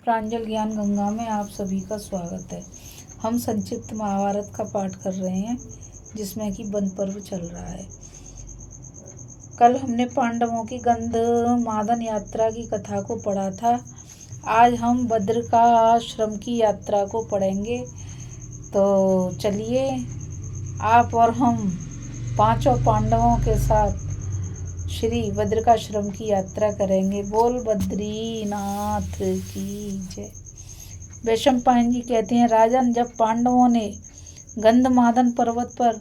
प्रांजल ज्ञान गंगा में आप सभी का स्वागत है। हम संक्षिप्त महाभारत का पाठ कर रहे हैं जिसमें कि वन पर्व चल रहा है। कल हमने पांडवों की गंधमादन यात्रा की कथा को पढ़ा था। आज हम बद्रिकाश्रम की यात्रा को पढ़ेंगे। तो चलिए आप और हम पांचों पांडवों के साथ श्री बद्रिकाश्रम की यात्रा करेंगे। बोल बद्रीनाथ की जय। वैशंपायन जी कहते हैं, राजन, जब पांडवों ने गंधमादन पर्वत पर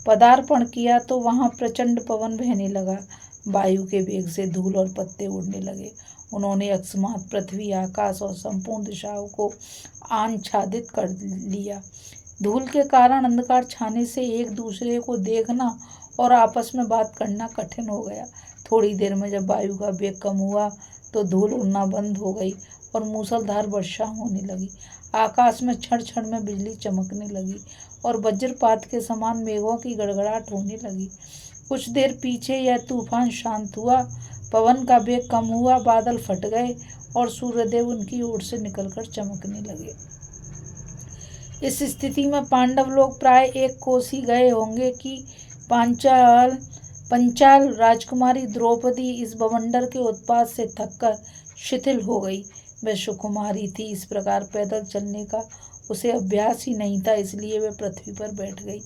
पदार्पण किया तो वहां प्रचंड पवन बहने लगा। वायु के वेग से धूल और पत्ते उड़ने लगे। उन्होंने अकस्मात पृथ्वी, आकाश और संपूर्ण दिशाओं को आच्छादित कर लिया। धूल के कारण अंधकार छाने से एक दूसरे को देखना और आपस में बात करना कठिन हो गया। थोड़ी देर में जब वायु का वेग कम हुआ तो धूल उड़ना बंद हो गई और मूसलधार वर्षा होने लगी। आकाश में क्षण क्षण में बिजली चमकने लगी और वज्रपात के समान मेघों की गड़गड़ाहट होने लगी। कुछ देर पीछे यह तूफान शांत हुआ, पवन का वेग कम हुआ, बादल फट गए और सूर्यदेव उनकी ओर से निकलकर चमकने लगे। इस स्थिति में पांडव लोग प्राय एक कोस ही गए होंगे कि पंचाल राजकुमारी द्रौपदी इस बवंडर के उत्पात से थककर शिथिल हो गई। वह सुकुमारी थी, इस प्रकार पैदल चलने का उसे अभ्यास ही नहीं था, इसलिए वह पृथ्वी पर बैठ गई।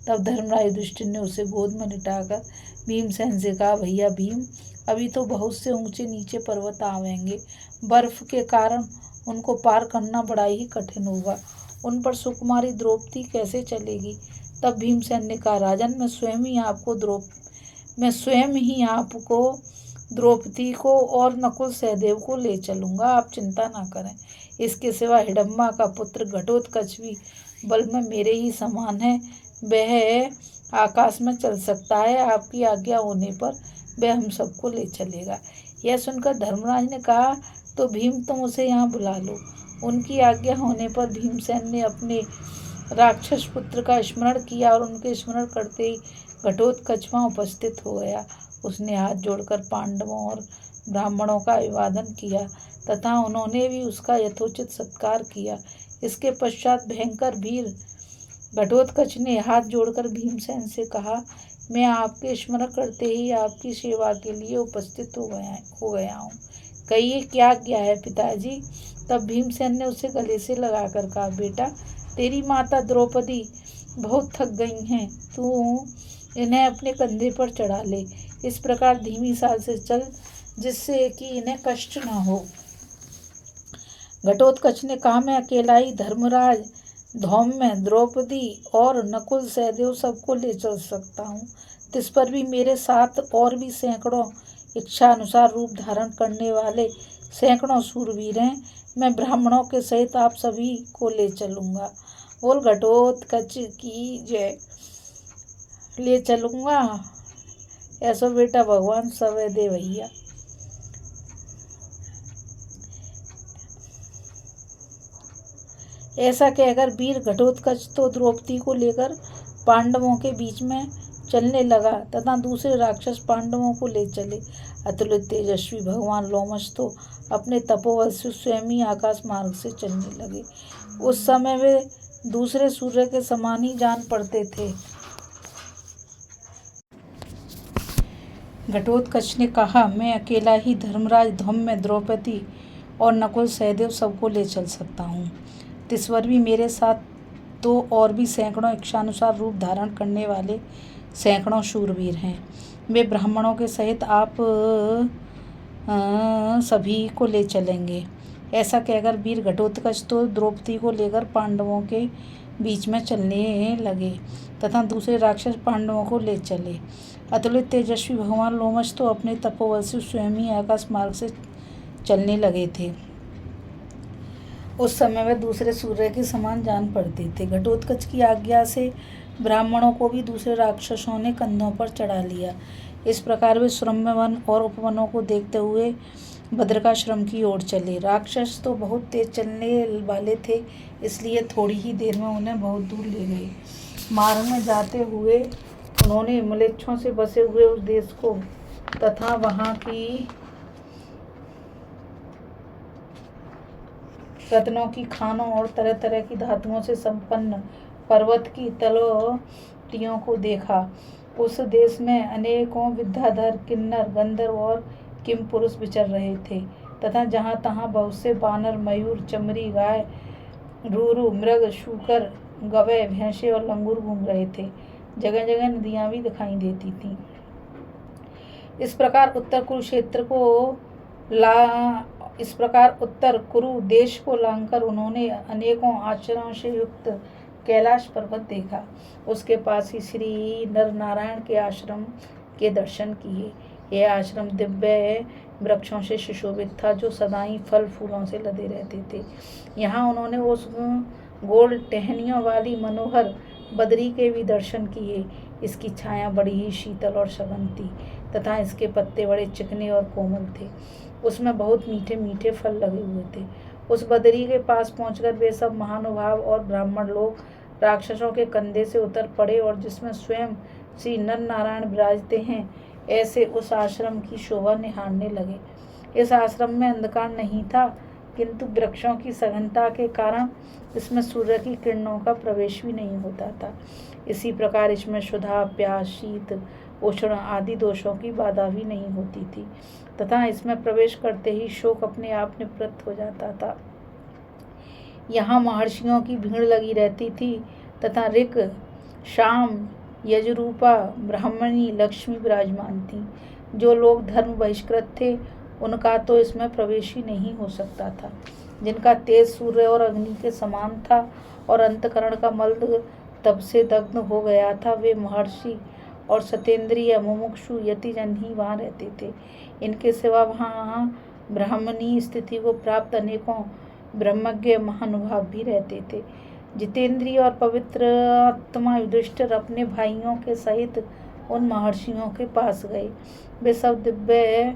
तब धर्मराज युधिष्ठिर ने उसे गोद में लिटाकर भीमसेन से कहा, भैया भीम, अभी तो बहुत से ऊंचे नीचे पर्वत आवेंगे। बर्फ के कारण उनको पार करना बड़ा ही कठिन होगा। उन पर सुकुमारी द्रौपदी कैसे चलेगी? तब भीमसेन ने कहा, राजन, मैं स्वयं ही आपको द्रौपदी को और नकुल सहदेव को ले चलूंगा, आप चिंता ना करें। इसके सिवा हिडम्बा का पुत्र घटोत्कच भी बल में मेरे ही समान है, वह आकाश में चल सकता है। आपकी आज्ञा होने पर वह हम सबको ले चलेगा। यह सुनकर धर्मराज ने कहा, तो भीम, तुम उसे यहाँ बुला लो। उनकी आज्ञा होने पर भीमसेन ने अपने राक्षस पुत्र का स्मरण किया और उनके स्मरण करते ही घटोत्कच वहाँ उपस्थित हो गया। उसने हाथ जोड़कर पांडवों और ब्राह्मणों का अभिवादन किया तथा उन्होंने भी उसका यथोचित सत्कार किया। इसके पश्चात भयंकर वीर घटोत्कच ने हाथ जोड़कर भीमसेन से कहा, मैं आपके स्मरण करते ही आपकी सेवा के लिए उपस्थित हो गया हूँ। कहिए क्या आज्ञा है पिताजी? तब भीमसेन ने उसे गले से लगाकर कहा, बेटा, तेरी माता द्रौपदी बहुत थक गई हैं, तू इन्हें अपने कंधे पर चढ़ा ले। इस प्रकार धीमी चाल से चल, जिससे कि इन्हें कष्ट न हो। घटोत्कच ने कहा, मैं अकेला ही धर्मराज, धौम्य, द्रौपदी और नकुल सहदेव सबको ले चल सकता हूँ। इस पर भी मेरे साथ और भी सैकड़ों इच्छा अनुसार रूप धारण करने वाले सैकड़ों शूरवीर हैं। मैं ब्राह्मणों के सहित आप सभी को ले चलूंगा। बोल घटोत्कच की जय। ले चलूंगा ऐसो बेटा भगवान समय दे भैया। ऐसा कहकर वीर घटोत्कच तो द्रौपदी को लेकर पांडवों के बीच में चलने लगा तथा दूसरे राक्षस पांडवों को ले चले। अतुलित तेजस्वी भगवान लोमश तो अपने तपोबल से स्वयं ही आकाश मार्ग से चलने लगे। उस समय वे दूसरे सूर्य के समान ही जान पड़ते थे। घटोत्कच ने कहा, मैं अकेला ही धर्मराज, धौम्य, द्रौपदी और नकुल सहदेव सबको ले चल सकता हूँ। इस पर भी मेरे साथ तो और भी सैकड़ों इच्छानुसार रूप धारण करने वाले सैकड़ों शूरवीर हैं। वे ब्राह्मणों के सहित आप सभी को ले चलेंगे। ऐसा कहकर वीर घटोत्कच तो द्रौपदी को लेकर पांडवों के बीच में चलने लगे तथा दूसरे राक्षस पांडवों को ले चले। अतुलित तेजस्वी भगवान लोमश तो अपने तपोबल से स्वयं ही आकाश मार्ग से चलने लगे थे। उस समय वे दूसरे सूर्य के समान जान पड़ते थे। घटोत्कच की आज्ञा से ब्राह्मणों को भी दूसरे राक्षसों ने कंधों पर चढ़ा लिया। इस प्रकार वे सुरम्य वन और उपवनों को देखते हुए बद्रिकाश्रम की ओर चले। राक्षस तो बहुत तेज चलने वाले थे, इसलिए थोड़ी ही देर में उन्हें बहुत दूर ले गए। मार्ग में जाते हुए उन्होंने म्लेच्छों से बसे हुए उस देश को तथा वहाँ की रत्नों की खानों और तरह तरह की धातुओं से संपन्न पर्वत की तलवटियों को देखा। उस देश में अनेकों विद्याधर, किन्नर, गंधर्व और किम पुरुष विचर रहे थे तथा जहाँ तहाँ बहुत से बानर, मयूर, चमरी, गाय, रूरू, मृग, शूकर, गवै, भैंसे और लंगूर घूम रहे थे। जगह जगह नदियां भी दिखाई देती थीं। इस प्रकार उत्तर कुरु देश को लांघकर उन्होंने अनेकों आश्रमों से युक्त कैलाश पर्वत देखा। उसके पास ही श्री नर नारायण के आश्रम के दर्शन किए। यह आश्रम दिव्य वृक्षों से सुशोभित था जो सदा ही फल फूलों से लदे रहते थे। यहाँ उन्होंने उस गोल टहनियों वाली मनोहर बदरी के भी दर्शन किए। इसकी छाया बड़ी ही शीतल और सघन थी तथा इसके पत्ते बड़े चिकने और कोमल थे। उसमें बहुत मीठे मीठे फल लगे हुए थे। उस बदरी के पास पहुंचकर वे सब महानुभाव और ब्राह्मण लोग राक्षसों के कंधे से उतर पड़े और जिसमें स्वयं श्री नर नारायण विराजते हैं ऐसे उस आश्रम की शोभा निहारने लगे। इस आश्रम में अंधकार नहीं था, किंतु वृक्षों की सघनता के कारण इसमें सूर्य की किरणों का प्रवेश भी नहीं होता था। इसी प्रकार इसमें क्षुधा, प्यास, शीत, उष्ण आदि दोषों की बाधा भी नहीं होती थी तथा इसमें प्रवेश करते ही शोक अपने आप निवृत्त हो जाता था। यहाँ महर्षियों की भीड़ लगी रहती थी तथा ऋक, शाम, यजरूपा, ब्राह्मणी, लक्ष्मी विराजमान थी। जो लोग धर्म बहिष्कृत थे उनका तो इसमें प्रवेश ही नहीं हो सकता था। जिनका तेज सूर्य और अग्नि के समान था और अंतकरण का मल तब से दग्ध हो गया था, वे महर्षि और सतेंद्रिय मुमुक्षु यतिजन ही वहाँ रहते थे। इनके सिवा वहाँ ब्राह्मणी स्थिति को प्राप्त अनेकों ब्रह्मज्ञ महानुभाव भी रहते थे। जितेंद्रिय और पवित्र आत्मा युधिष्ठिर अपने भाइयों के सहित उन महर्षियों के पास गए। वे सब दिव्य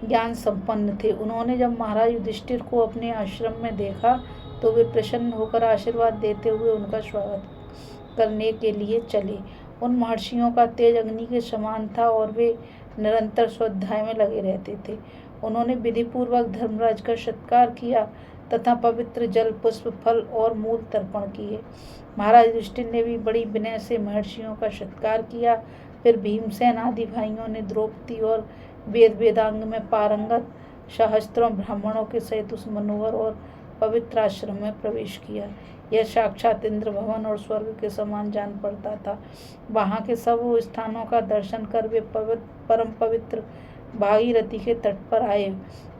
ज्ञान संपन्न थे। उन्होंने जब महाराज युधिष्ठिर को अपने आश्रम में देखा तो वे प्रसन्न होकर आशीर्वाद देते हुए उनका स्वागत करने के लिए चले। उन महर्षियों का तेज अग्नि के समान था और वे निरंतर स्वाध्याय में लगे रहते थे। उन्होंने विधिपूर्वक धर्मराज का सत्कार किया तथा पवित्र जल, पुष्प, फल और मूल तर्पण किए। महाराज युधिष्ठिर ने भी बड़ी विनय से महर्षियों का सत्कार किया। फिर भीमसेन आदि भाइयों ने द्रौपदी और वेद वेदांग में पारंगत सहस्त्रों ब्राह्मणों के सहित उस मनोहर और पवित्र आश्रम में प्रवेश किया। यह साक्षात इंद्र भवन और स्वर्ग के समान जान पड़ता था। वहाँ के सब स्थानों का दर्शन कर वे परम पवित्र भागीरथी के तट पर आए।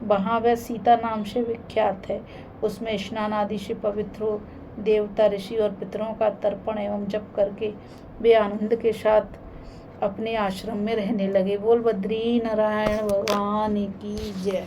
वहाँ वह सीता नाम से विख्यात है। उसमें स्नान आदि से पवित्र हो देवता, ऋषि और पितरों का तर्पण एवं जप करके वे आनंद के साथ अपने आश्रम में रहने लगे। बोल बद्री नारायण भगवान की जय।